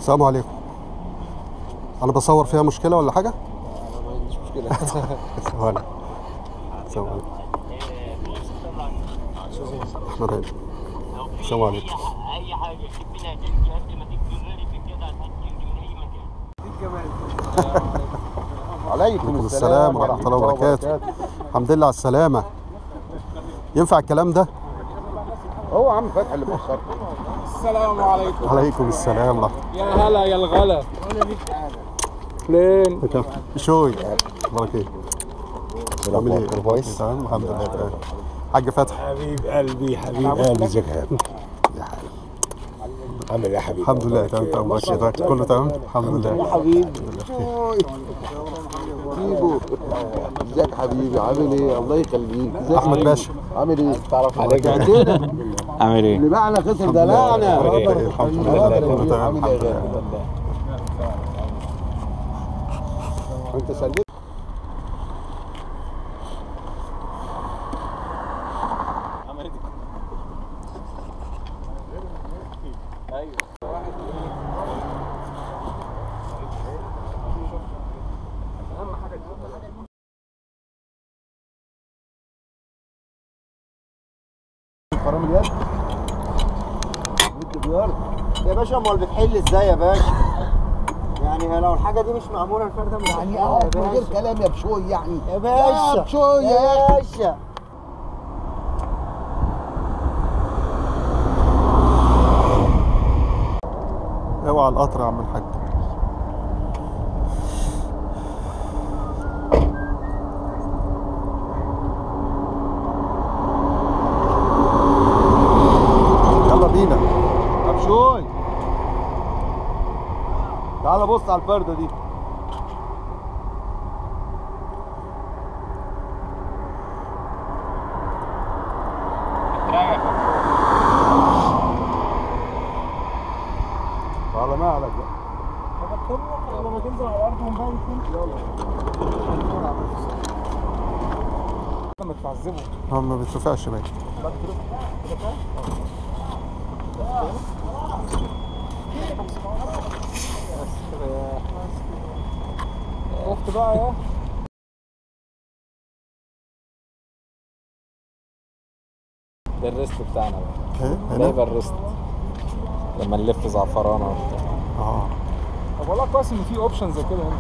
السلام عليكم. انا بصور فيها مشكله ولا حاجه؟ انا ما عنديش مشكله. ولا السلام عليكم. احمد هاني. السلام عليكم. اي حاجه تبينها تمشي قبل ما تجي غيري في كده هتمشي من اي مكان. عليكم السلام ورحمه الله وبركاته. الحمد لله على السلامه. ينفع الكلام ده؟ هو عم فتحي اللي بشرك. السلام عليكم. عليكم السلام ورحمه يا هلا يا الغلا. فين؟ الله. شوي اخبارك ايه؟ عامل ايه؟ كويس؟ تمام الحمد لله تمام. حاج فتحي. حبيب قلبي حبيب قلبي ازيك يا حبيبي؟ عامل ايه يا حبيبي؟ الحمد لله تمام تمام ماشي كله تمام الحمد لله. يا حبيبي تيجو ازيك يا حبيبي؟ عامل ايه؟ الله يخليك. احمد باشا عامل ايه؟ تعرف عليك عامل ايه؟ اللي باعنا خسر دلعنا. الحمد لله كله تمام عامل الحمد ايه؟ لله. انت سلمت فرام اليد يا باشا امال بتحل ازاي يا باشا؟ يعني لو الحاجه دي مش معموله الفرده مش يعني هتحل يا من غير باشا. كلام يا بشوي يعني يا باشا يا بشوي يا يا باشا اوعى القطر يا عم الحاج. يلا بينا يا بشوي تعال بص على الفرده دي. على مالك بقى. لما تنزل على الارض ونبين لما تعذبه. هو ما بترفعش باين. شفت بقى يا ده الريست بتاعنا بقى. ايه ده هنا؟ يبقى الريست لما نلف زعفرانه وبتاع. اه طب والله كويس ان في اوبشن زي كده هنا.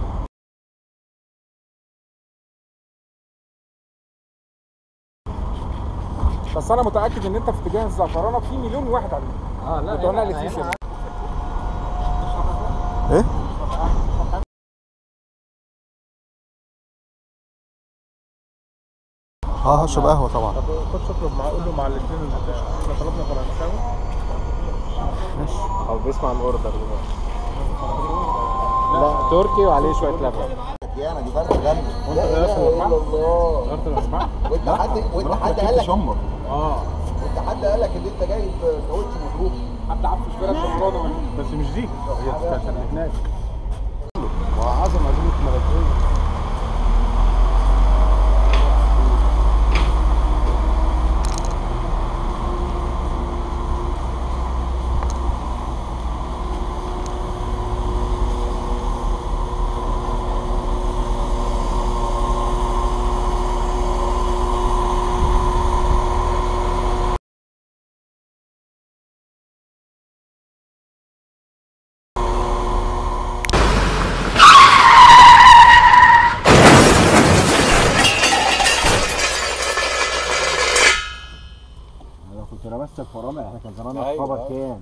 بس انا متاكد ان انت في اتجاه الزعفرانه في مليون واحد عليه. لا بتوع نقل السيسي. ايه؟ هشرب قهوه طبعا. خش اطلب معاه، قول له مع الاثنين احنا طلبنا فرنساوي. ماشي. او بيسمع الاوردر دلوقتي. لا تركي وعليه شويه لبن. يانا دي فرده غني. وانت درست الاسماء؟ الله. درست الاسماء؟ وانت حد قال لك شمر. وانت حد قال لك ان انت جايب كاوتش مضروب. حد عفش فرق شفرانه بس مش دي، هي كانت هناك. وعظمه عزيمه مرتين. كنت لمست الفرامل احنا كان زمان الخبر كام؟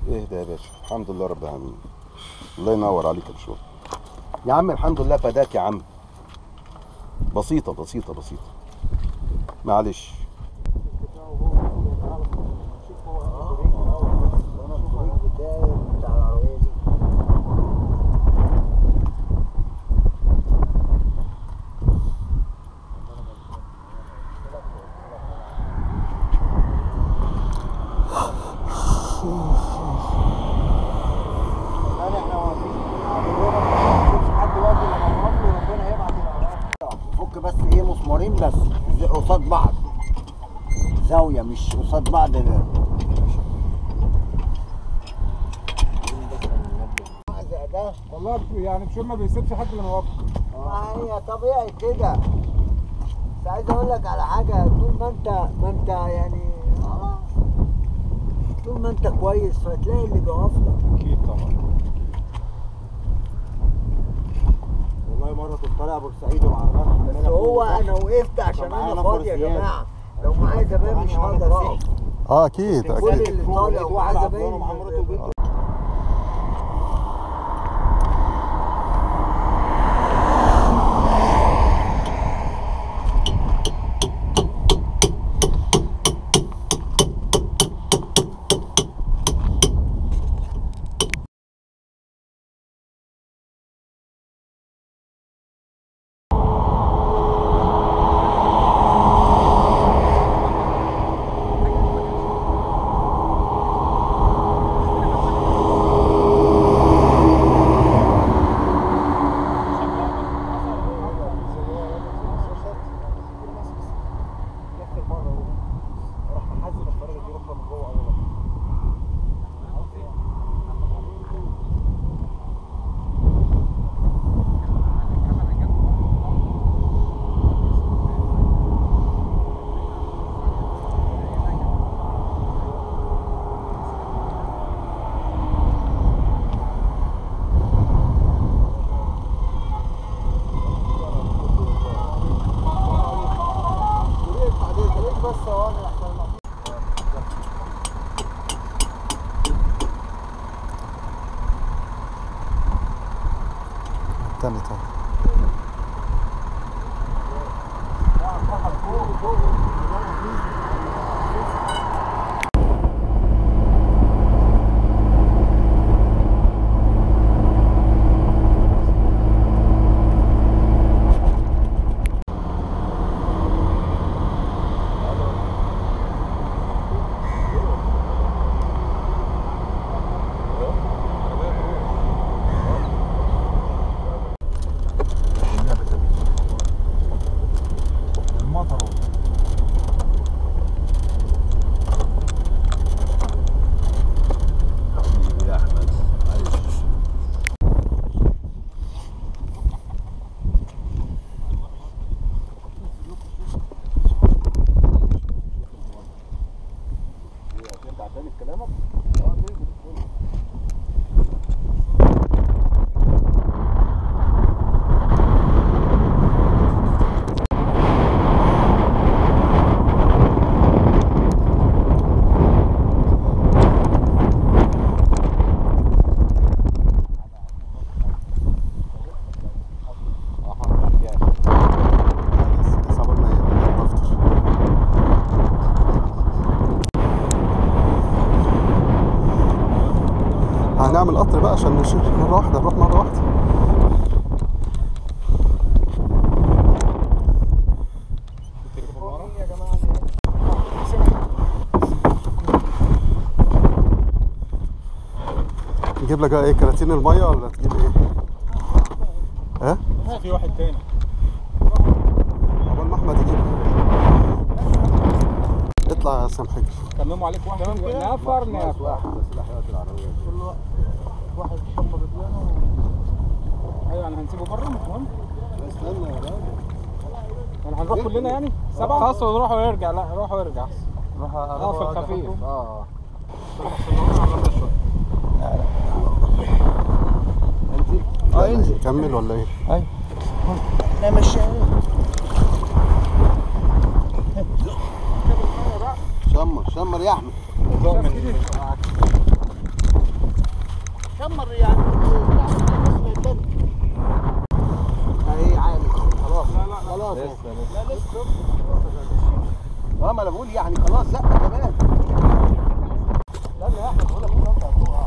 اهدى يا باشا. الحمد لله رب العالمين. الله ينور عليك يا بشوي. يا عم الحمد لله فداك يا عم. بسيطة بسيطة بسيطة. معلش. فك بس ايه مسمارين بس قصاد بعض، زاويه مش قصاد بعض. والله يعني بشوف ما بيسيبش حد لما يوقف. ما هي طبيعي كده. بس عايز اقول لك على حاجه، طول ما انت يعني طول ما انت كويس فتلاقي اللي بيقف لك. اكيد طبعا. والله مره كنت طالع بورسعيد والعربيه بس هو انا وقفت عشان انا فاضي يا جماعه، لو معايا زمان مش هقدر اقف. اكيد كل اكيد. اللي طالع ومعاه زمان تاني تاني. هنعمل قطر بقى عشان نشيل مرة واحدة، نروح مرة واحدة. نجيب لك بقى ايه، كراتين المية ولا تجيب ايه؟ ها؟ في واحد تاني عقبال ما احمد يجيب. اطلع يا سام حجر. كمموا عليك واحد نفر نفر. واحد شمر رجلانه. ايوه يعني هنسيبه بره مش مهم. استنى يا راجل. يعني هنروح كلنا يعني 7 خلاص نروح ويرجع. لا روح ويرجع نروح في الخفيف. انزل. كمل ولا ايه؟ ايوه احنا ماشيين. شمر يا احمد. شمر يعني اهي عالي خلاص. خلاص لا لسه. ما انا بقول يعني خلاص زقه كمان. لا يا احمد بقول لك انت هتقع.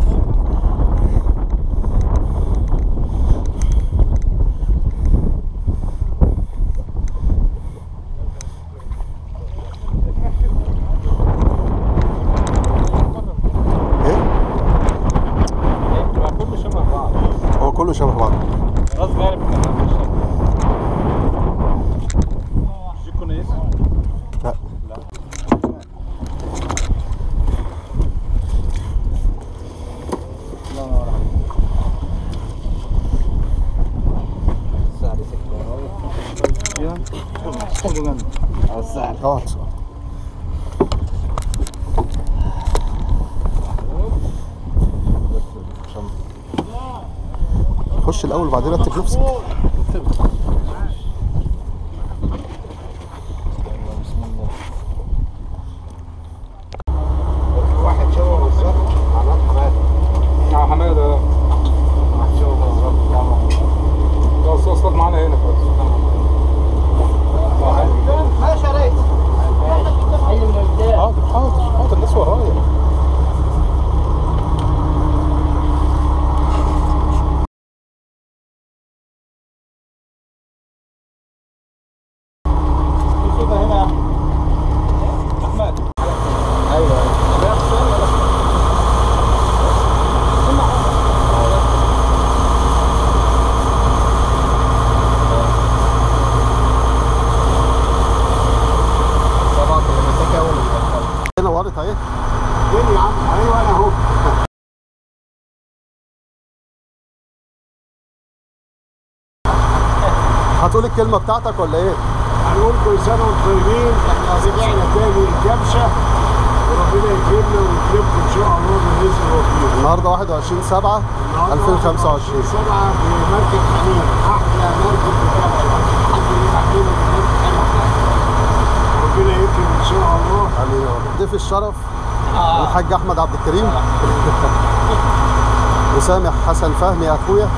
كله شبه بعض. راس غارب جيكو نيس؟ لا لا اقعد. خش الاول وبعدين رتب نفسك. واحد شاور بالظبط على حماده. يا حماده واحد شاور بالظبط ده اصطاد معانا هنا خلاص. ماشي يا ريس. حاضر الناس ورايا. نورت اهي. فين يا عم؟ ايوه انا اهو. هتقول الكلمه بتاعتك ولا ايه؟ هنقول كل سنه وانتم طيبين. احنا رجعنا تاني الكبشه وربنا يكرمنا ويكرمكم ان شاء الله بالرزق الوفير. النهارده 21/7 2025. 7 بمركب حنين، احلى مركب في الكبشه. حد يسمع كلمه مركب حنين. ربنا يكرم ان شاء الله. امين يا رب. ضيف الشرف الحاج احمد عبد الكريم وسامح حسن فهمي اخويا.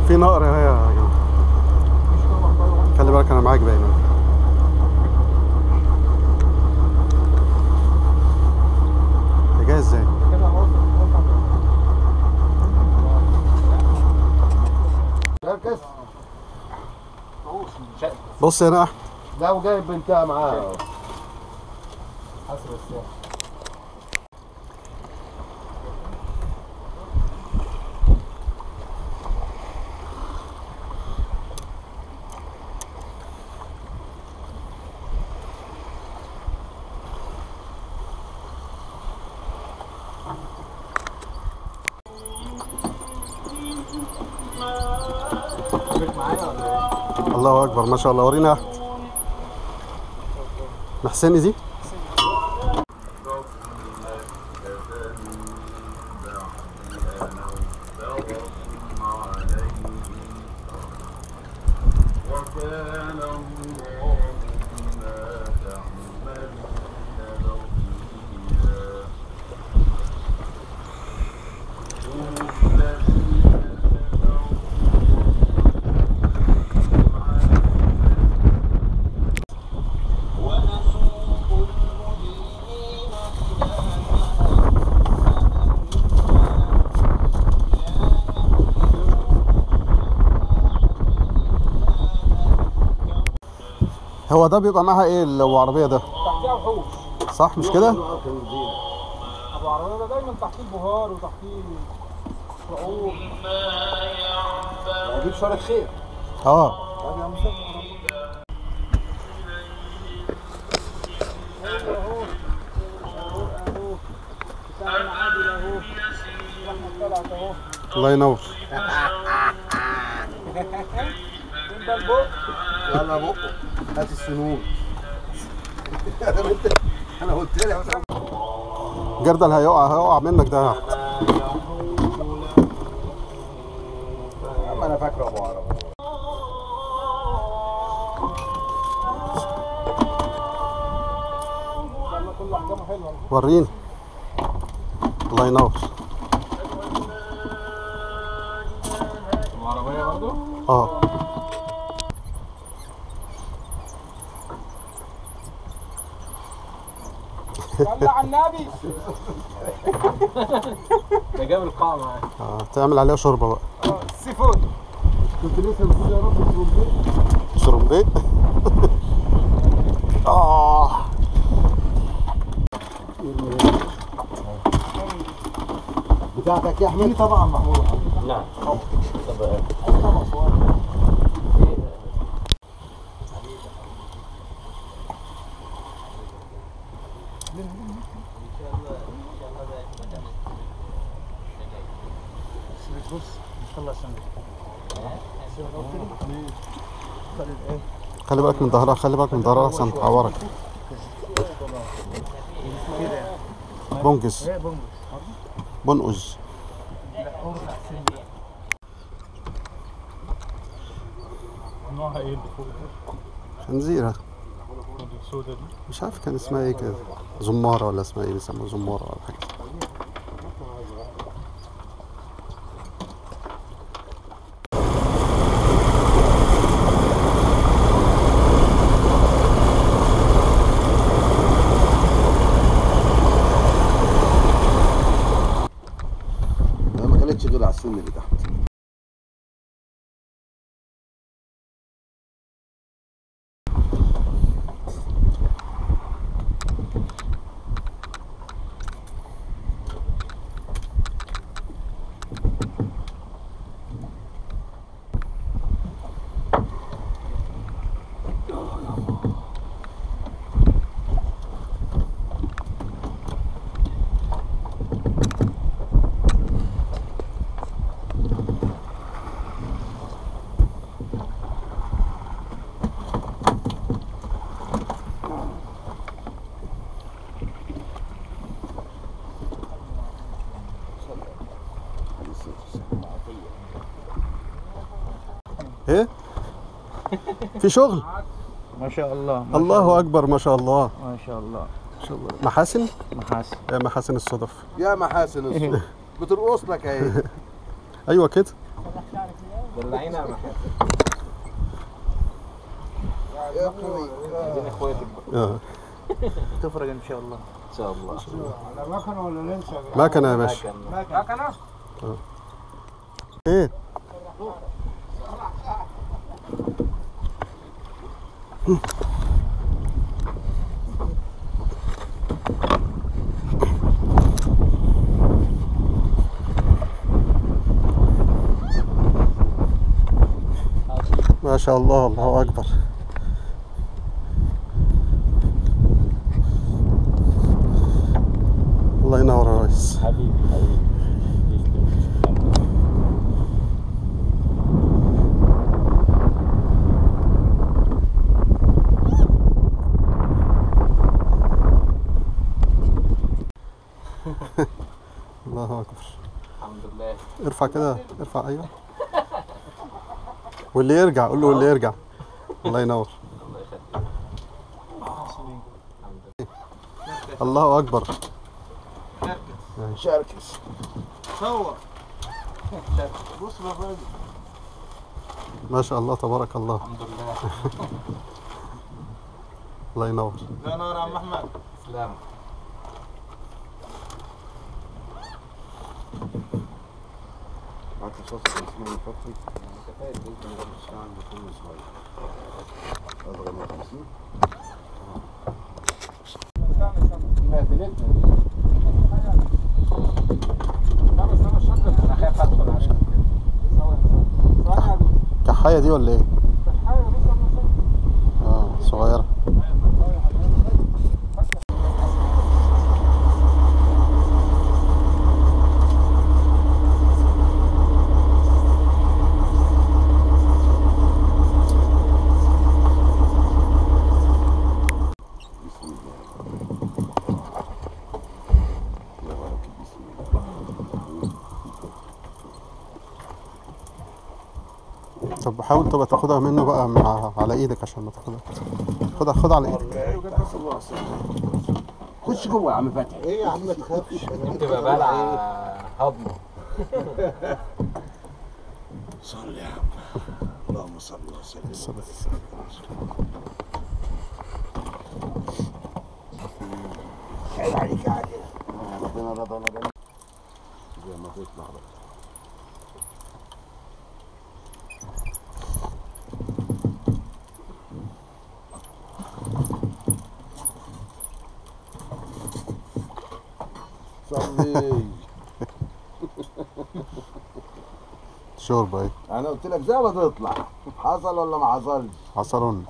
في نقر اهي يا جماعه، خلي بالك انا معاك باين. ده جاي ازاي؟ مركز بص هنا يا احمد. ده وجايب بنتها معاه. الله اكبر ما شاء الله. ورينا يا احمد. محسني دي. هو ده بيبقى معاها ايه ابو عربيه ده؟ تحتيها وحوش. صح مش كده؟ ابو عربيه ده دايما تحتيه البهار وتحتيه شعور. اجيب شارة خير. اه الله ينور. يلا بقه هات السنون. انا قلت لك جردل هيقع منك ده يا احمد. اما انا فاكره ابو عربي. كل احجامه حلوه. وريني. الله ينور. العربيه برضه؟ اه صلي على النبي. ده جاب القاع معاه. تعمل عليها شوربه بقى. سي فود. كنت لسه بقول يا رب تربيه. شرمبيه. بتاعتك يا احمد؟ طبعا محمود. نعم. بص خلص خلي بالك من ظهرها، خلي بالك من ظهرها احسن تعورك. بنجز بنقز. نوعها ايه اللي فوق ده؟ خنزيرة السوداء دي؟ مش عارف كان اسمها ايه كده، زمارة ولا اسمها ايه، بيسموها زمارة ولا حاجة. ما كانتش غير على السن اللي تحت. ايه في شغل؟ ما شاء الله. الله اكبر، ما شاء الله ما شاء الله. ما شاء الله. محاسن محاسن. يا محاسن الصدف. يا محاسن الصوت بترقص لك اهي. ايوه كده. دلعينا يا محاسن. يا اخوي عايزين اخواتك بقى. تفرج ان شاء الله. ان شاء الله. على مكنه ولا ننسى؟ مكنه يا باشا. مكنه؟ ايه ما شاء الله، الله اكبر. الله ينور يا ريس. حبيبي حبيبي. الله اكبر. الحمد لله. ارفع كده، ارفع. ايوه واللي يرجع قول له واللي يرجع. الله ينور. الله اكبر. شاركس. صور. بص يا راجل. ما شاء الله تبارك الله. الحمد لله. الله ينور. لا نور يا عم احمد. سلام. معاك رصاص اسمه فتحي. كفايه جدا مش عندي كل صغير. اضرب 150. انا خايف ادخل عشان كحايه دي ولا ايه؟ صغيره. طب حاول تبقى تاخدها منه بقى على ايدك عشان ما تاخدها. خدها على ايدك. خش جوه يا عم فتحي. ايه يا عم ما تخافش. تبقى بلع هضمه. صل يا عم. اللهم صل وسلم. عيب عليك يا عادل. ربنا رضانا جميعا. زي ما تطلع بقى. صلي. شوربه ايه؟ انا قلت لك زي ما تطلع. حصل ولا ما حصلش؟ حصلون.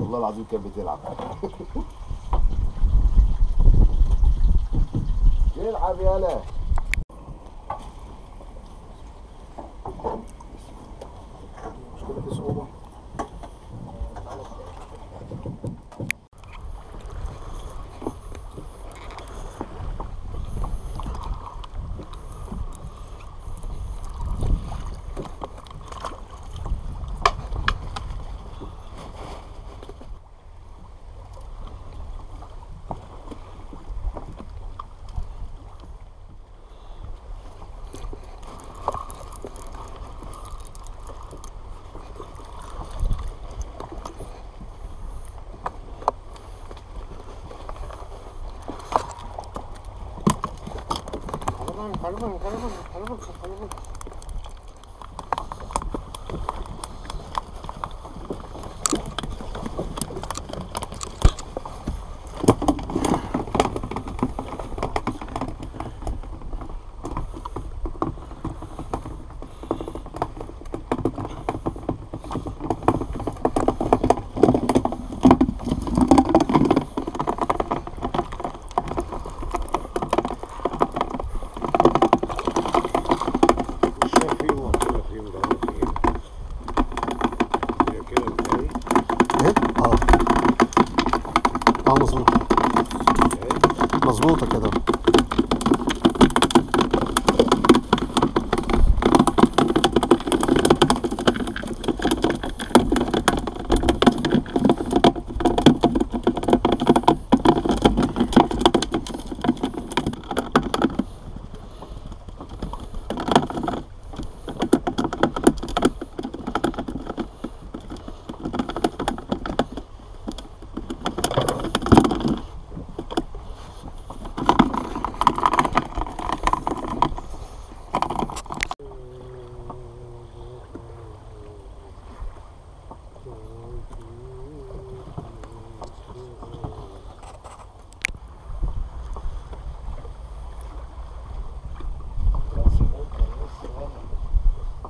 والله العظيم كانت بتلعب. العب يالا. مشكلة في صعوبة. ايه؟ اه مظبوط. مظبوطه كده.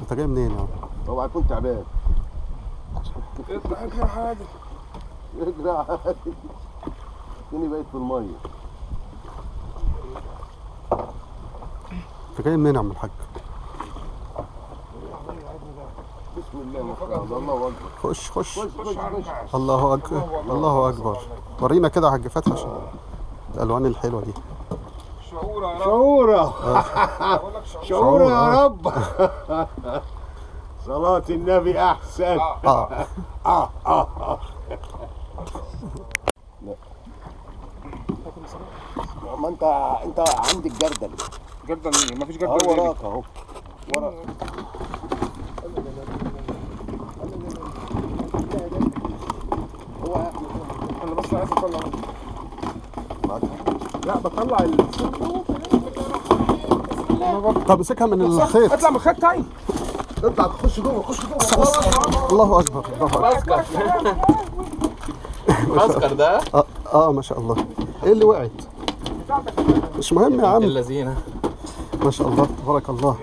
انت جاي منين يا عم؟ طبعا كنت تعبان. اطلع اجري يا حاجه. اجري عادي. تاني بقيت في الميه. انت جاي منين يا عم الحاج؟ بسم الله ما شاء الله. الله اكبر. خش خش. خش خش خش. الله اكبر. الله اكبر. ورينا كده يا حاج فتحي عشان الالوان الحلوه دي. شعوره يا رب. شعورة بقول لك شعوره. شعورة يا رب. صلاة النبي أحسن. ما انت عندك جردل. جردل مين؟ مفيش جردل. اهو وراك اهو. وراك. انا بس عايز اطلع. معاك. لا بطلع طب امسكها من الخيط. اطلع من الخيط طيب. اطلع خش جوه خش جوه. الله اكبر. الله اكبر. معسكر ده ما شاء الله. ايه اللي وقعت؟ مش مهم يا عم. اللذينه. ما شاء الله تبارك الله.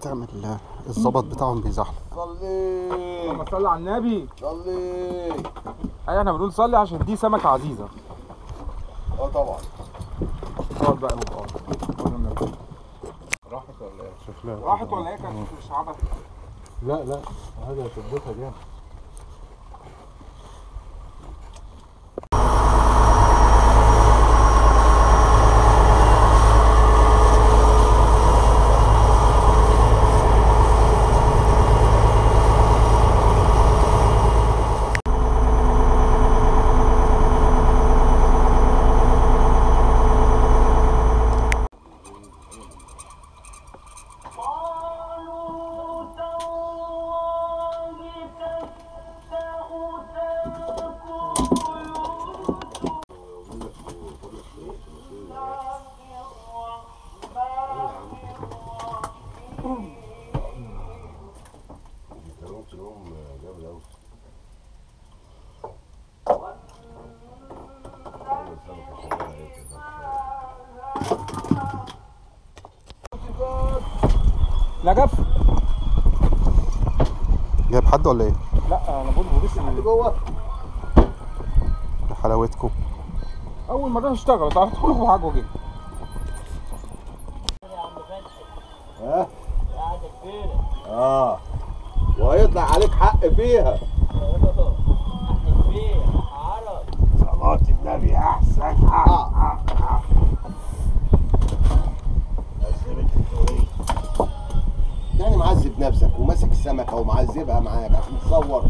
تعمل الظبط بتاعهم بيزحلق. صلي. لما صلي على النبي. صلي. ايوه احنا بنقول صلي عشان دي سمكه عزيزه. طبعا. اقعد بقى اقعد. راحت ولا ايه؟ راحت ولا ايه؟ كانت مش عبث. لا هذا شدتها جامد. قالوا تالله نجف. جايب حد ولا ايه؟ لا انا بقول بوريس اللي جوه يا حلاوتكم. اول ما جه اشتغل تعرف تقول له حاجه كده. ها وهيطلع عليك حق فيها. صلاة النبي احسن. يعني معذب نفسك وماسك السمكه ومعذبها معاك عشان تصور.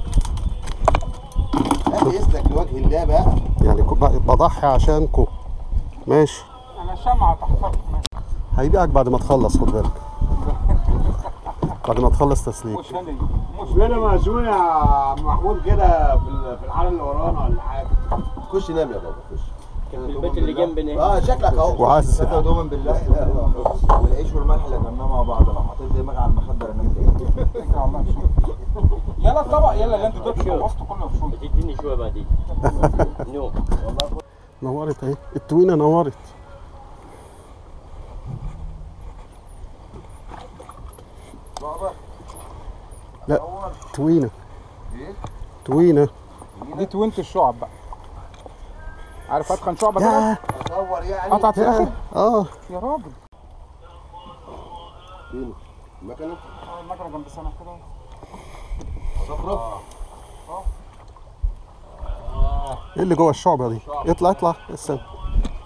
هات اسلك لوجه الله بقى. يعني بضحي عشانكم. ماشي. انا شمعه تحتك. هيبيعك بعد ما تخلص، خد بالك. بعد ما تخلص تسليك. مش هني مش كده مأذون يا عم محمود كده في الحاره اللي ورانا ولا حاجه؟ خش نام يا بابا خش. في البيت اللي جنبنا. شكلك اهو. وعز دوما بالله والعيش والملح لجمناه مع بعض، لو حطيت دماغي على المخدر انام تاني. يلا الطبق يلا اللي انت تطلع وسطه كله في شويه. بتديني شويه بعدين. نوم. نورت اهي التوينه، نورت. لا توينه. توينه. دي توينت الشعب بقى. عارف اتخن شعبه كده؟ اصور يعني. قطعت في الاخر؟ يا راجل. فين المكنه؟ المكنه جنب سنه كده. صفرة. ايه اللي جوه الشعبه دي؟ اطلع اطلع استنى.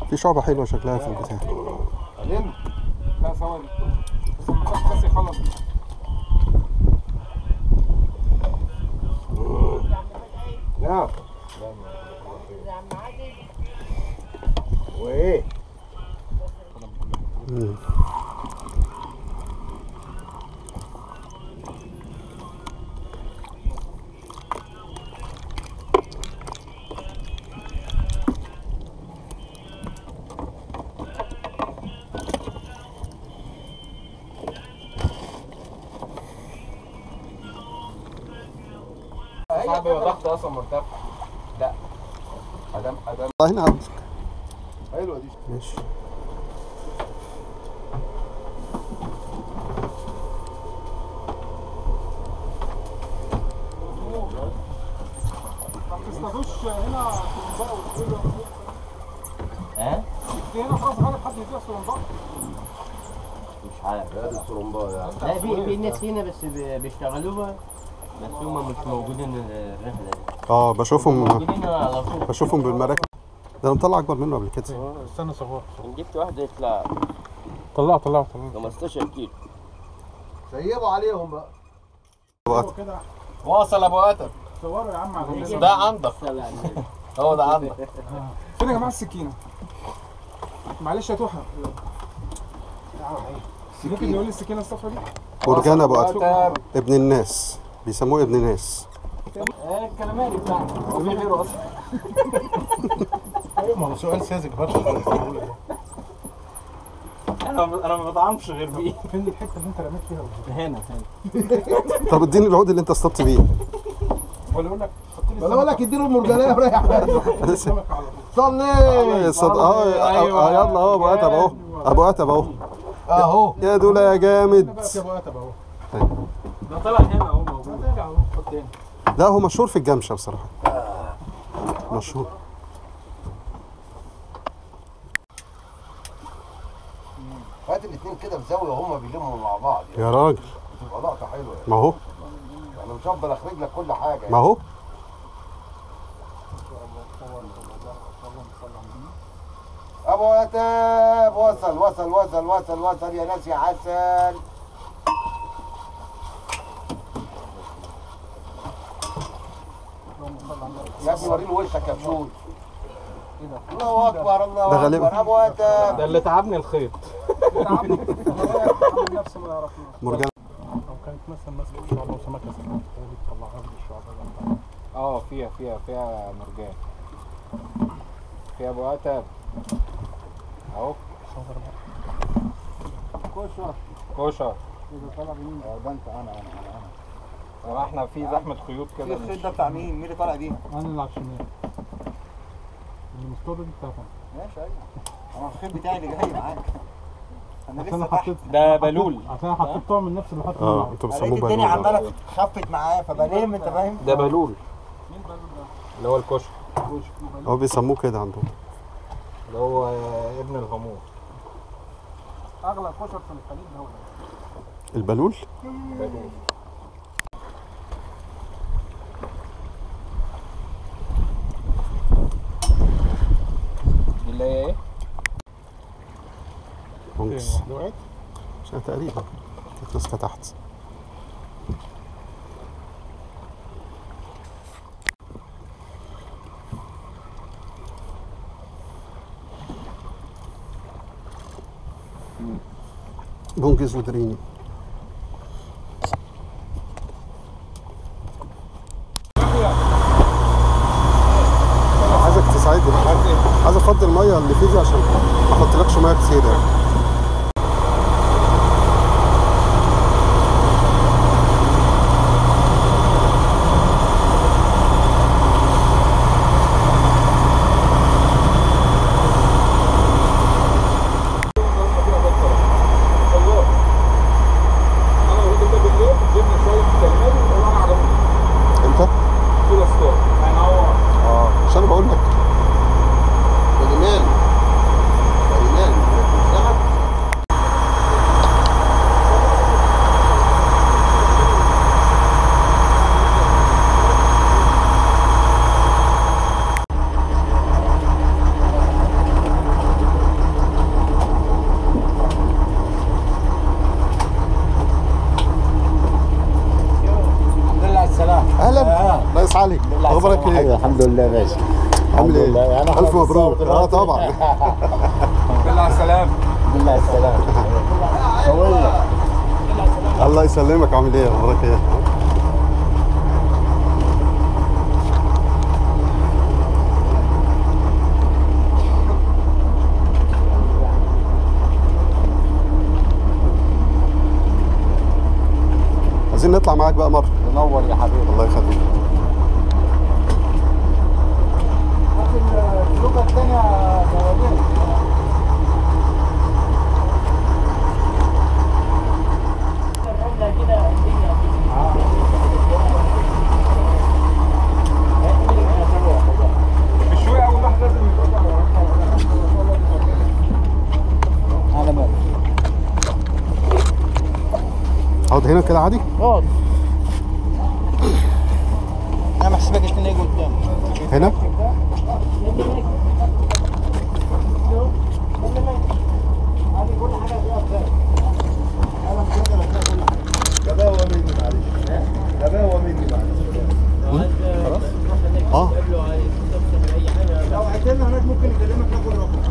في شعبه حلوه شكلها في البتاع. ألم. لا ثواني بس المكان بس يخلص. نعم. وايه؟ صعب يبقى ضغط اصلا مرتفع. لا ادم هنا عندك. حلوه دي. ماشي. ما تصطادوش هنا سرنباء وكده. في هنا خلاص غلط حد يبيع سرنباء. مش عارف. هذا السرنباء يعني. لا في ناس هنا بس بيشتغلوها بس هم مش موجودين الرحله دي. بشوفهم موجودين على طول. بشوفهم بالمراكب. ده انا مطلع اكبر منه قبل كده. استنى صفار. إن جبت واحده يطلع طلعه 15 كيلو. سيبوا عليهم بقى. واصل ابو اتم. صوروا يا عم على ده عندك. هو ده عندك. فين يا جماعه السكينه؟ معلش يا توحه. ممكن نقول السكينه الصفرا دي؟ مرجان ابو ادم ابن الناس، بيسموه ابن ناس. الكلاماري بتاعنا هو في غيره اصلا. ايوه ما هو سؤال ساذج برضه. انا ما بطعمش غير بيه. فين الحته اللي انت رميت فيها؟ هنا. طب اديني العود اللي انت اصطدت بيه. ولا اقول لك ولا اقول لك اديله المرجانيه وريح بالك. صلي. يلا اهو ابو ادم اهو. ابو ادم اهو. اهو يا دول يا جامد. يا ابو اتم اهو. ده طلع هنا اهو موجود. حط هنا. لا هو مشهور في الجمشه بصراحه. مشهور. هات الاثنين كده في زاويه وهم بيلموا مع بعض يعني. يا راجل تبقى لقطه حلوه يعني. ما هو يعني مش هفضل اخرج لك كل حاجه يعني. ما هو ابو اتم وصل وصل وصل وصل وصل يا ناس يا حسن. يا ابني وريني وشك يا بشوي. الله اكبر الله ده غالبا. اكبر ابو اتم. ده اللي تعبني الخيط. نفسه ما يعرفناش. مرجان. لو كانت مثلا ماسكه شعبه وسمكه سمكه تطلعها من الشعبه. فيها مرجان. فيها ابو اتم اهو. كوشر اذا طلع بمين؟ ده انت انا احنا في زحمه خيوط كده. الخيط ده بتاع مين؟ مين اللي طالع بيه؟ انا اللي على الشمال. اللي مصطاد دي بتاعتك. ماشي ايوه. انا الخيط بتاعي اللي جاي معاك. عشان انا حطيت ده بلول. عشان انا حطيت طعم من نفس اللي حطيته. انتوا لقيت بتسموه الدنيا بلول. عماله خفت معايا فبنام، انت فاهم؟ ده بلول. اللي هو الكشك. هو بيسموه كده عندهم. اللي هو ابن الغمور. اغلى كشك في الخليج هو ده. البلول؟ بلول. دي اللي هي ايه؟ بونكس. عشان تقريبا كانت ماسكه تحت. بونكس ودريني. عايزك تساعدني بقى. عايز افضي الميه اللي فيه دي عشان ما احطلكش ميه كتير يعني. عشان بقول لك اهلا ريس علي، اخبارك ايه؟ الحمد لله يا باشا. عامل ايه؟ يعني الف مبروك. طبعا. بالله على السلامة. بالله على السلامة. سوية. الله يسلمك. عامل ايه؟ اخبارك ايه؟ عايزين نطلع معاك بقى مرة. منور يا حبيبي. الله يخليك. اللغه الثانيه جوابين. الشوية اول واحد لازم يبقى على بالك. اقعد هنا كده عادي؟ اقعد. انا محسبك الاثنين يجوا قدام. هنا؟ غباوة مني معلش. غباوة مني معلش. خلاص؟ اه. لو عدلنا هناك ممكن نكلمك ناخد رقم.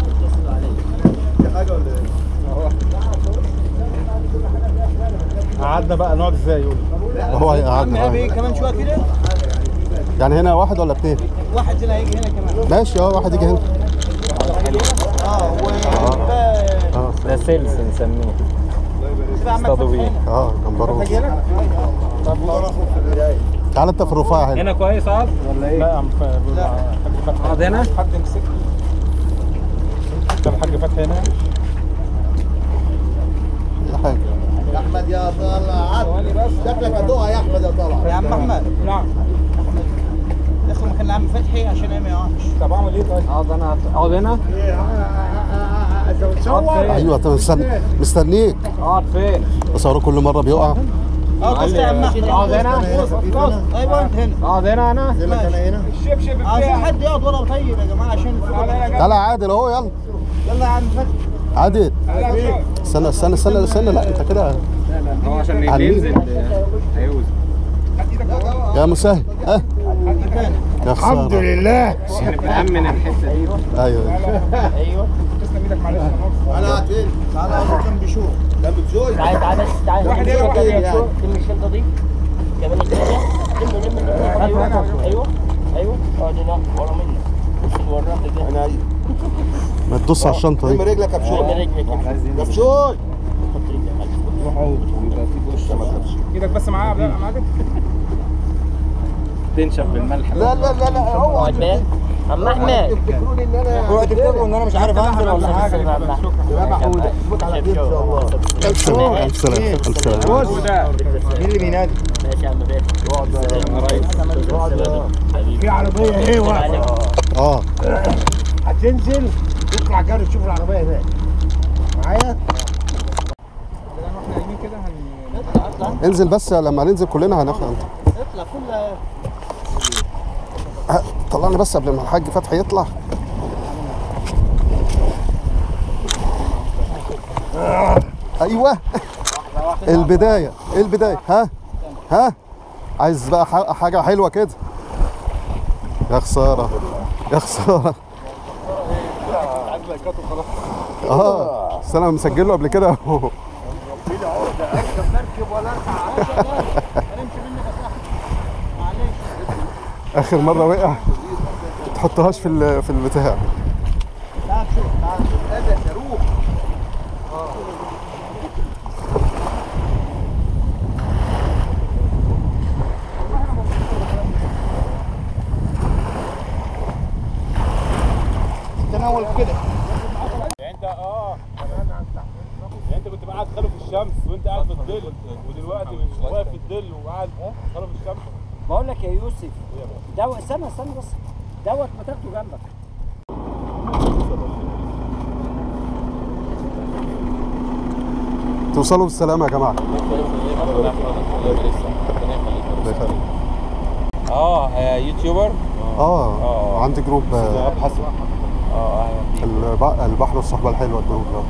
في حاجة ولا ايه؟ قعدنا بقى نقعد ازاي يقول هو هيقعدنا. كمان شويه كده يعني هنا واحد ولا اتنين؟ واحد هنا هيجي هنا كمان. ماشي. واحد يجي هنا. ده سيلز نسميه. اصطادوا بيه. جمبرو. تعال انت في الرفاع هنا. هنا كويس اقعد ولا ايه؟ لا يا عم اقعد هنا. حد يمسك طب الحاج فتحي هنا اي حاجة. يا احمد يا طلعت. شكلك هتقع يا احمد يا طلعت. يا عم احمد. نعم. ادخل مكان العم فتحي عشان ما يقعش. طب اعمل ايه طيب؟ اقعد هنا. انت بتصور؟ ايوه طب مستنيك. اقعد فين؟ بصوره كل مرة بيقع. اقعد يا عم احمد. اقعد هنا. ايوه انت هنا. اقعد هنا انا. انا هنا. الشبشب عايزين حد يقعد ورا طيب يا جماعه عشان تعالى يا عادل اهو. يلا يلا يا عم فتحي. عادل. استنى لا انت كده هو عشان على ينزل هيوز. يا مسهل. يا خسارة. الحمد لله. بنأمن الحته دي. ايوه. ايوه. تسلم ايدك معلش. انا قاعد فين؟ تعالى اقعد جنب شو. جنب بشوي. تعالى تعالى. واحد هنا واحد هنا. لم الشنطه دي. كمان الثانيه. لم. ايوه. ايوه. اقعد هنا ورا منك. وراك كده. انا ما تدوس على الشنطة لم دي. رجلك يا بشوي. رجلك. يا بشوي. ايدك بس معايا معاك. تنشف بالملح. لا اوعى. اقعد بقى. عم احمد تفتكروني ان انا اوعوا تفتكروا ان انا مش عارف انزل ولا حاجه. يا محمود اظبط على خير ان شاء الله. ألف سلامة ألف سلامة ألف سلامة. مين اللي بينادي؟ ماشي يا عم بيه. في عربيه ايه واقفه هتنزل تطلع جري تشوف العربيه هناك معايا. انزل بس لما ننزل كلنا هناخد انت. اطلع كلها. طلعنا بس قبل ما الحاج فتحي يطلع. ايوه البدايه البدايه. ها عايز بقى حاجه حلوه كده. يا خساره يا خساره. بس انا مسجله قبل كده. اخر مره وقع تحطهاش في البتاع. تعال شوف هذا صاروخ. تناول كده. يعني انت يعني انت كنت قاعد خلف الشمس وانت قاعد في الظل، ودلوقتي واقف في الظل وقاعد خلف الشمس. بقول لك يا يوسف دوت استنى بس دوت ما تاخده جنبك. توصلوا بالسلامه يا جماعه. يوتيوبر. عندي جروب حسن. البحر والصحبه الحلوه. الجروب ده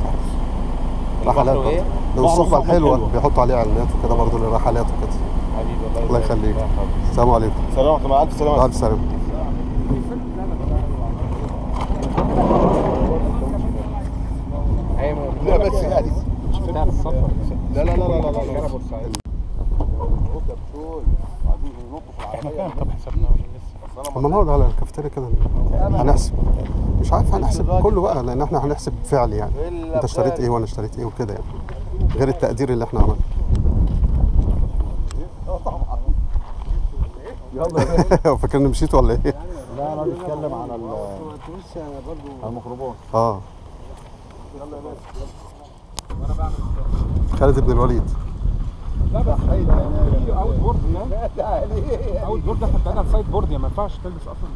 رحلات ايه؟ والصحبه الحلوه بيحطوا عليه اعلانات وكده برضه للرحلات وكده. حبيبي الله يخليك. السلام عليكم. سلامة مع الف سلامة. الف سلامه. لا بس يعني بتاعت السفر. لا طب حسبنا اما نقعد على الكافتيريا كده هنحسب. مش عارف هنحسب كله بقى لان احنا هنحسب فعلي يعني. انت اشتريت ايه وانا اشتريت ايه وكده يعني. غير التقدير اللي احنا عملناه. يلا فاكرني مشيت ولا ايه؟ لا انا بتكلم عن الميكروباص. يلا يا باشا. خالد بن الوليد. لا بس في اوت بورد هناك. اوت بورد احنا بتاعنا سايد بورد، يعني ما ينفعش تلبس اصلا.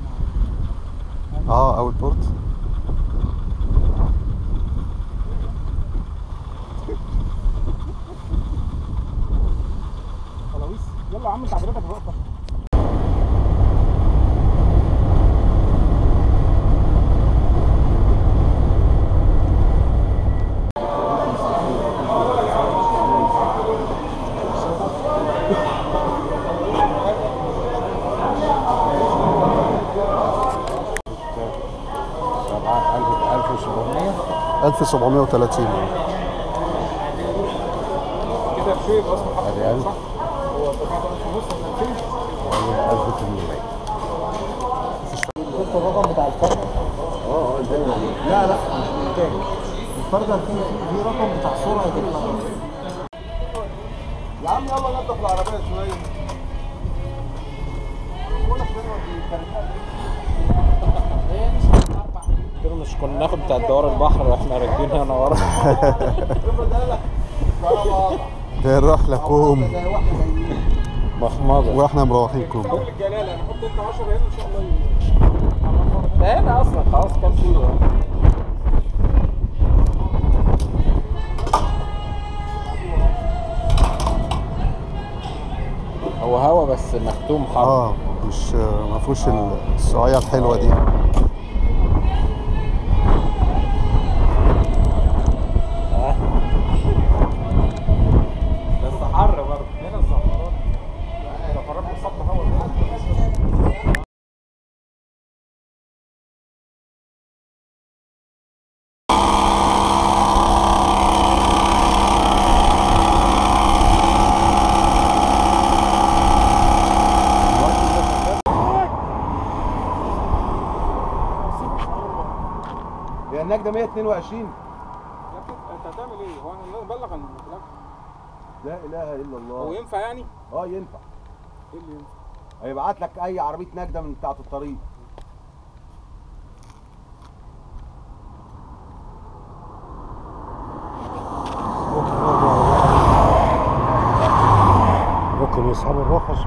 اوت بورد. خلاويص. يلا يا عم انت عجبتك الوقفه. ألف 1730. كده بشيء اصلا حق صح؟ هو دفعت ونص ولا 1800. شفت الرقم بتاع الفرد؟ لا الفرد في رقم بتاع صورة يا عم يلا نضف العربية شوية. مش كنا ناخد بتاع دوار البحر واحنا راكبين هنا ورا. ده نروح لكم مخمضة واحنا مروحين كوم. الجلالة انا حط انت 10 هنا ان شاء الله. ده هنا اصلا خلاص كام كيلو. هو هوا بس مختوم حر. مش ما فيهوش السعايه الحلوه دي. بس حر برضه هنا الزفرات. الزفرات بتصب هوا. هي النجدة 122. انت هتعمل ايه؟ هو انا نبلغ عن الكلام؟ لا اله الا الله. هو ينفع يعني؟ ينفع. ايه اللي ينفع؟ هيبعت لك اي عربيه نجده من بتاعه الطريق. اصحاب الرخص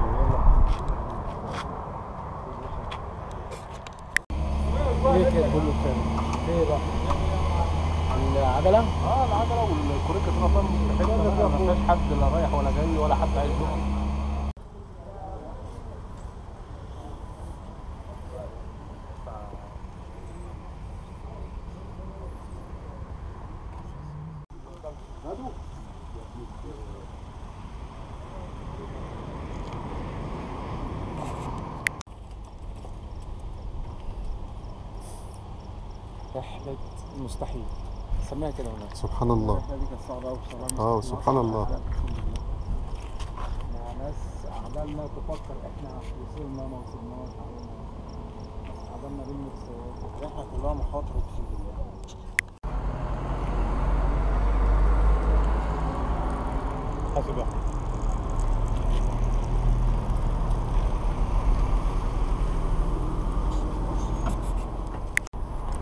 ايه كده كله كام؟ ايه بقى؟ العجلة؟ اه العجله والكوريكه دي طبعا مستحيل، ما فيهاش حد لا رايح ولا جاي ولا حد عايز يقف. رحلة المستحيل سميها كده هناك. سبحان الله. الرحلة دي كانت صعبة أوي بصراحة. سبحان الله. مع ناس عمالنا تفكر احنا وصلنا ما وصلناش، عملنا ريمكس. الرحلة كلها مخاطر اقسم بالله. حاسب يا احمد.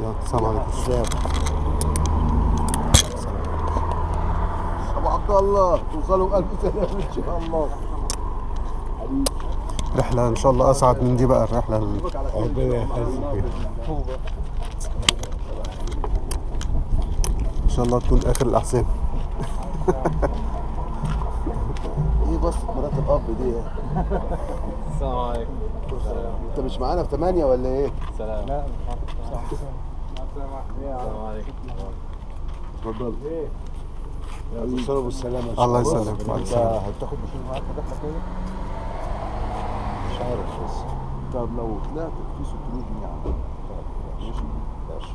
يلا السلام عليكم. ابو عبد الله توصلوا بألف سلامة ان شاء الله. رحلة إن شاء الله أسعد من دي بقى الرحلة ربنا يخليك. إن شاء الله تكون آخر الأحزان. ايه بس مرات الاب دي؟ السلام عليكم. انت مش معانا في 8 ولا ايه؟ سلام. لا مش السلام عليكم. اتفضل. توصلوا بالسلامة ان شاء الله الله. يسلمك. مع انت السلامة. هتاخد مشوار معاك الرحلة كده؟ مش عارف بس. طب لو طلعت في 600 جنيه عندك. ماشي؟ ماشي.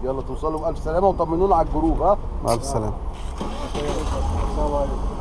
يلا توصلوا بألف سلامة وطمنونا على الجروب ها؟ مع ألف سلامة. السلام عليكم.